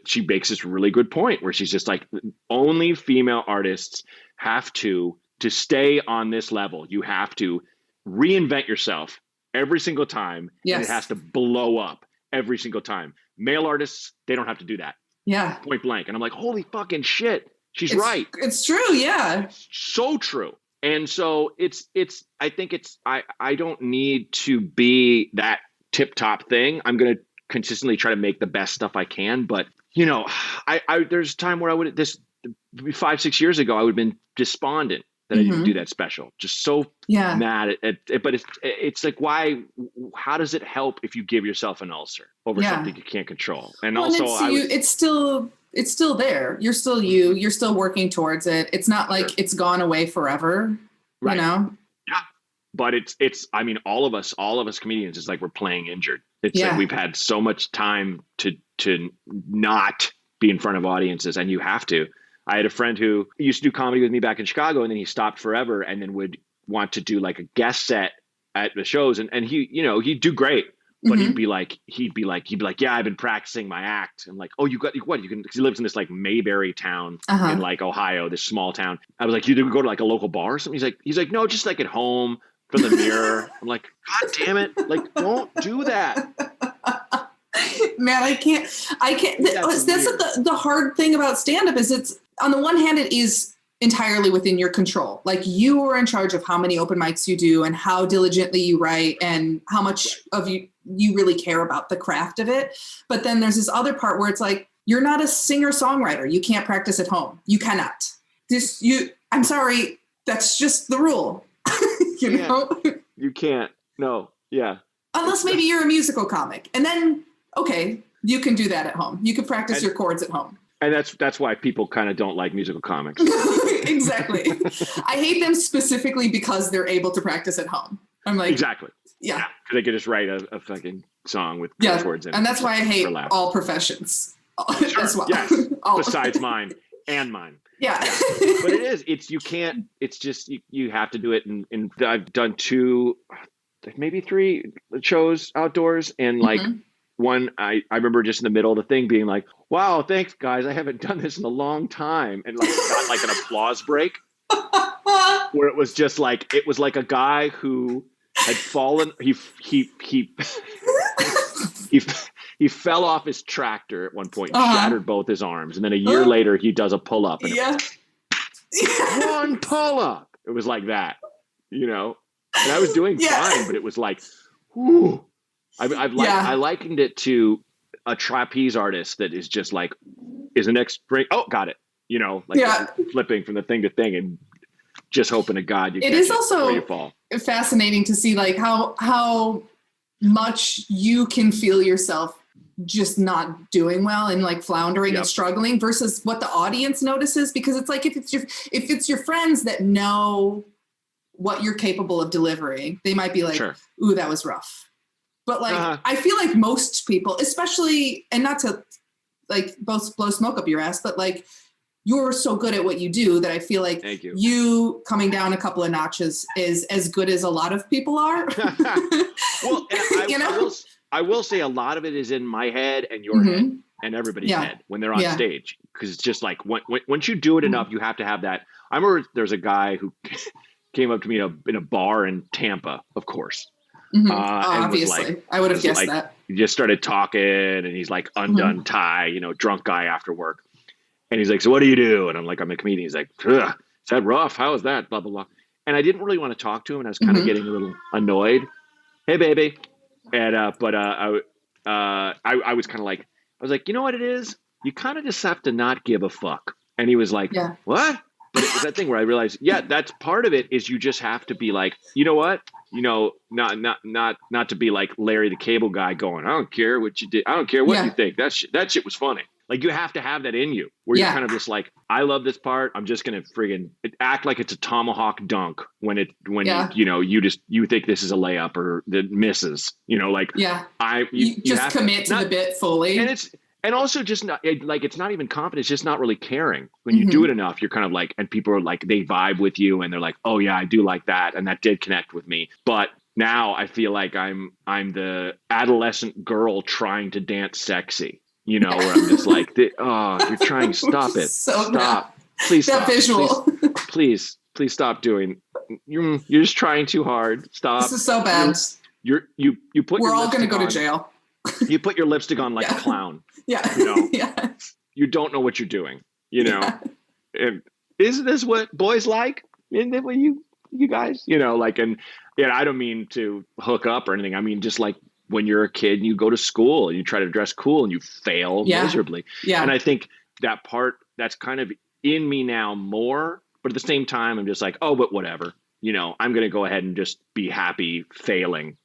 she makes this really good point where she's just like, only female artists have to stay on this level. You have to reinvent yourself every single time. Yes. And it has to blow up every single time. Male artists, they don't have to do that. Yeah. Point blank. And I'm like, holy fucking shit. She's right. It's true. Yeah. It's so true. And so I think I don't need to be that tip top thing. I'm going to consistently try to make the best stuff I can. But, there's a time where 5-6 years ago, I would have been despondent that I didn't do that special. Just so mad at it. But it's like, how does it help if you give yourself an ulcer over something you can't control? And also it's still there. You're still you. You're still working towards it. It's not like it's gone away forever, right. Yeah. But it's, I mean, all of us comedians, it's like we're playing injured. It's like we've had so much time to not be in front of audiences, and you have to. I had a friend who used to do comedy with me back in Chicago, and then he stopped forever and then would want to do like a guest set at the shows. And he, he'd do great, but he'd be like, yeah, I've been practicing my act. And like, oh, you got what? You can, because he lives in this like Mayberry town in like Ohio, this small town. I was like, you go to like a local bar or something? He's like, no, just like at home from the mirror. I'm like, God damn it. Like, don't do that. Man, I can't. That's the hard thing about stand-up is it's, on the one hand, it is entirely within your control. Like you are in charge of how many open mics you do and how diligently you write and how much of you really care about the craft of it. But then there's this other part where it's like, you're not a singer-songwriter. You can't practice at home. You cannot. I'm sorry. That's just the rule. You know? You can't. No. Yeah. Unless maybe you're a musical comic. And then, okay, you can do that at home. You can practice your chords at home. And that's why people kind of don't like musical comics. Exactly. I hate them specifically because they're able to practice at home. I'm like, exactly. Yeah. Because they could just write a fucking song with words in it. And that's why I hate all professions as well. Yes. Besides mine and mine. Yeah. But you can't, it's just, you have to do it. And I've done 2, maybe 3 shows outdoors, and like, one, I remember just in the middle of the thing being like, wow, thanks guys. I haven't done this in a long time. And like got like an applause break where it was just like, it was like a guy who had fallen. He fell off his tractor at one point, shattered both his arms. And then a year later he does a pull up. One pull up. It was like that, you know, and I was doing fine, but it was like, whoo. I likened it to a trapeze artist that is just like, is the next break? Oh, got it. You know, like flipping from the thing to thing and just hoping to God you. It is also fascinating to see like how much you can feel yourself just not doing well and like floundering and struggling versus what the audience notices, because it's like if it's your friends that know what you're capable of delivering, they might be like, ooh, that was rough. But like, I feel like most people, especially, and not to like both blow smoke up your ass, but like you're so good at what you do that I feel like you coming down a couple of notches is as good as a lot of people are. Well, I will say a lot of it is in my head and your head and everybody's head when they're on stage. Because it's just like, once you do it enough, you have to have that. I remember there's a guy who came up to me in a bar in Tampa, of course. Obviously, like, I would have guessed that. He just started talking, and he's like undone tie, you know, drunk guy after work. And he's like, so what do you do? And I'm like, I'm a comedian. He's like, is that rough? How is that? Blah, blah, blah. And I didn't really want to talk to him, and I was kind of getting a little annoyed. Hey, baby. And I was kind of like, you know what it is? You kind of just have to not give a fuck. And he was like, what? But it was that thing where I realized, that's part of it is you just have to be like, you know what? You know, not to be like Larry the Cable Guy going, I don't care what you did. I don't care what you think. That shit was funny. Like you have to have that in you where you're kind of just like, I love this part. I'm just going to friggin' act like it's a tomahawk dunk when you think this is a layup or that misses, you know, like, you just commit to the bit fully. And also just not like, it's not even confidence, just not really caring. When you do it enough, you're kind of like, and people are like, they vibe with you and they're like, oh yeah, I do like that. And that did connect with me. But now I feel like I'm the adolescent girl trying to dance sexy, you know, where I'm just like, you're trying, stop it. Stop. Please stop. That visual. Please stop doing, you're just trying too hard. Stop. This is so bad. You put We're all going to go to jail. You put your lipstick on like a clown. Yeah. You know, you don't know what you're doing, you know, and isn't this what boys like? Isn't it what you guys, you know, like, and I don't mean to hook up or anything. I mean, just like when you're a kid and you go to school and you try to dress cool and you fail miserably. Yeah. And I think that part that's kind of in me now more, but at the same time, I'm just like, oh, but whatever, you know, I'm going to go ahead and just be happy failing.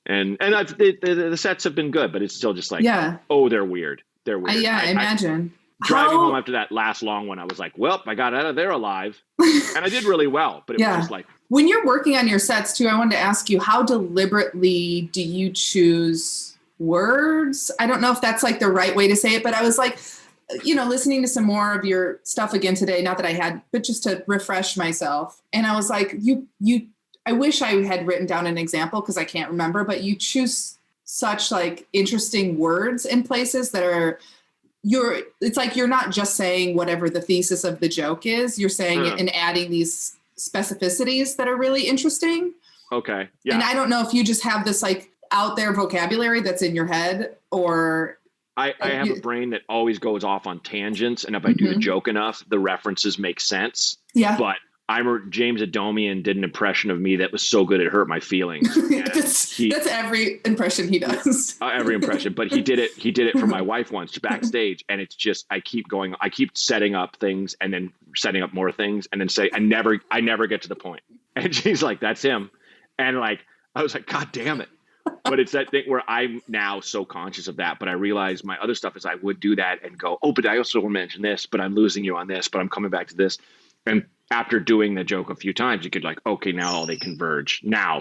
And the sets have been good, but it's still just like, oh, they're weird. They're weird. I imagine. Driving home after that last long one, I was like, well, I got out of there alive. And I did really well, but it was just like. When you're working on your sets too, I wanted to ask you, how deliberately do you choose words? I don't know if that's like the right way to say it, but I was like, you know, listening to some more of your stuff again today, not that I had, but just to refresh myself. And I was like, I wish I had written down an example because I can't remember, but you choose such like interesting words in places that are, it's like you're not just saying whatever the thesis of the joke is, you're saying it and adding these specificities that are really interesting. Okay. Yeah. And I don't know if you just have this like out there vocabulary that's in your head, or I have a brain that always goes off on tangents, and if I do the joke enough, the references make sense. Yeah. But James Adomian did an impression of me that was so good it hurt my feelings. That's every impression he does. Every impression, but he did it for my wife once backstage, and it's just I keep setting up things and then setting up more things, and then say I never get to the point, and she's like, "That's him," and like I was like, "God damn it." But it's that thing where I'm now so conscious of that. But I realize my other stuff is I would do that and go, oh, but I also want to mention this, but I'm losing you on this, but I'm coming back to this. And after doing the joke a few times, you could like, okay, now they converge. Now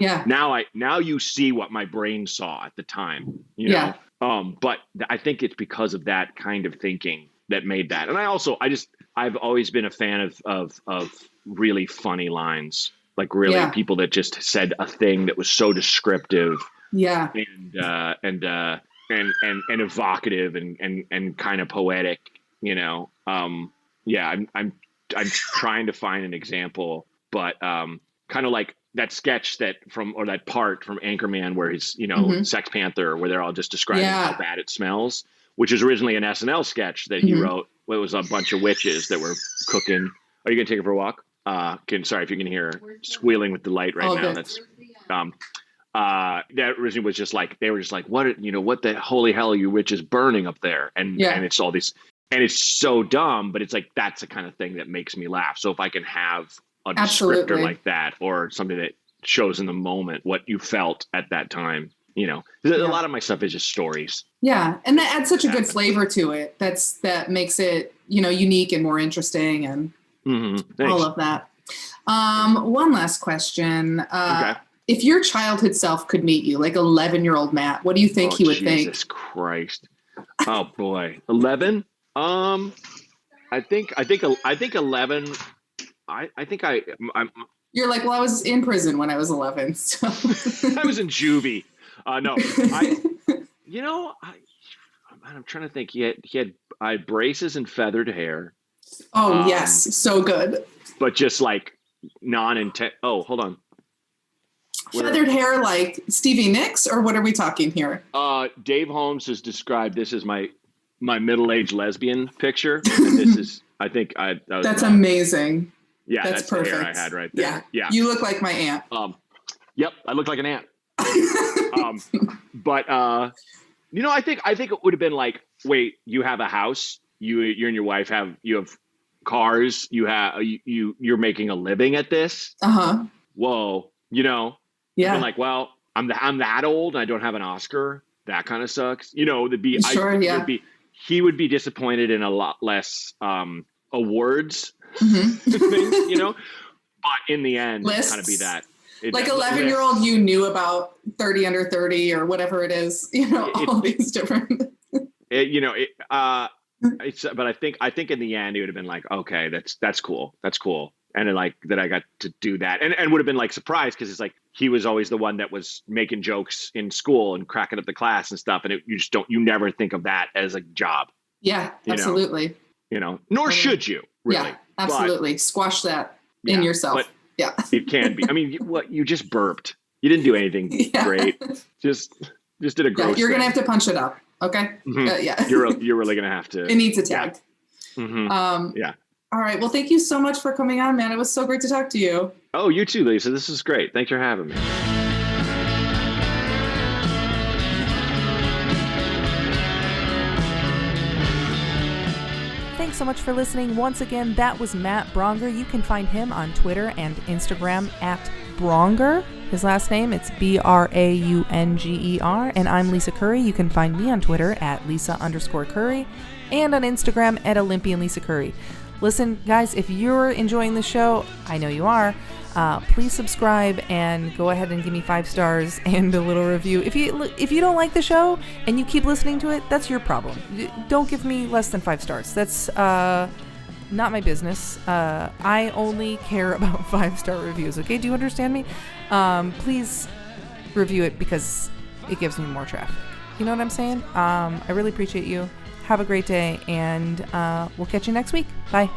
you see what my brain saw at the time, you know? But I think it's because of that kind of thinking that made that. And I've always been a fan of really funny lines, like really people that just said a thing that was so descriptive. Yeah. And evocative and kind of poetic, you know. I'm trying to find an example, but kind of like that sketch that part from Anchorman where he's, you know, Sex Panther, where they're all just describing how bad it smells, which is originally an SNL sketch that he wrote. It was a bunch of witches that were cooking. Are you gonna take it for a walk? Sorry if you can hear squealing with the light right now. Good. That's that originally was just like, they were just like, what the holy hell are you witches burning up there? And it's all these, and it's so dumb, but it's like, that's the kind of thing that makes me laugh. So if I can have a descriptor like that, or something that shows in the moment what you felt at that time, you know, a lot of my stuff is just stories. Yeah. And that adds such a good flavor to it. That makes it, you know, unique and more interesting and all of that. One last question. Okay. If your childhood self could meet you, like 11-year-old Matt, what do you think he would think? Jesus Christ. Oh boy. 11? I think 11. I'm You're like, well, I was in prison when I was 11. So. I was in juvie. No, I'm trying to think. He had braces and feathered hair. Oh yes. So good. But just like non-intent. Oh, hold on. Feathered hair like Stevie Nicks, or what are we talking here? Dave Holmes has described this as my middle-aged lesbian picture. And this is, I think that's amazing. Yeah, that's perfect. The hair I had right there. Yeah. You look like my aunt. Yep, I look like an aunt. But I think it would have been like, wait, you have a house, you and your wife have cars, you're making a living at this. Whoa, you know. Yeah. Like, well, I'm that old and I don't have an Oscar. That kind of sucks. You know, he would be disappointed in a lot less awards things, you know. But in the end, it's kind of be that. Like 11-year-old, you knew about 30 under 30 or whatever it is, you know, all these different. But I think in the end, it would have been like, okay, that's cool. That's cool. And then like that I got to do that and would have been like surprised because it's like he was always the one that was making jokes in school and cracking up the class and stuff. And you never think of that as a job. Yeah, absolutely. Nor should you really. Yeah, absolutely. Squash that in yourself. Yeah, it can be. I mean, you just burped. You didn't do anything great. Just did a gross. You're going to have to punch it up. Okay. You're really going to have to. It needs a tag. Yeah. All right. Well, thank you so much for coming on, man. It was so great to talk to you. Oh, you too, Lisa. This is great. Thanks for having me. Thanks so much for listening. Once again, that was Matt Braunger. You can find him on Twitter and Instagram at Braunger. His last name, it's Braunger. And I'm Lisa Curry. You can find me on Twitter at Lisa_Curry and on Instagram at olympianlisacurry. Listen, guys, if you're enjoying the show, I know you are, please subscribe and go ahead and give me 5 stars and a little review. If you don't like the show and you keep listening to it, that's your problem. Don't give me less than 5 stars. That's not my business. I only care about 5-star reviews, okay? Do you understand me? Please review it because it gives me more traffic. You know what I'm saying? I really appreciate you. Have a great day, and we'll catch you next week. Bye.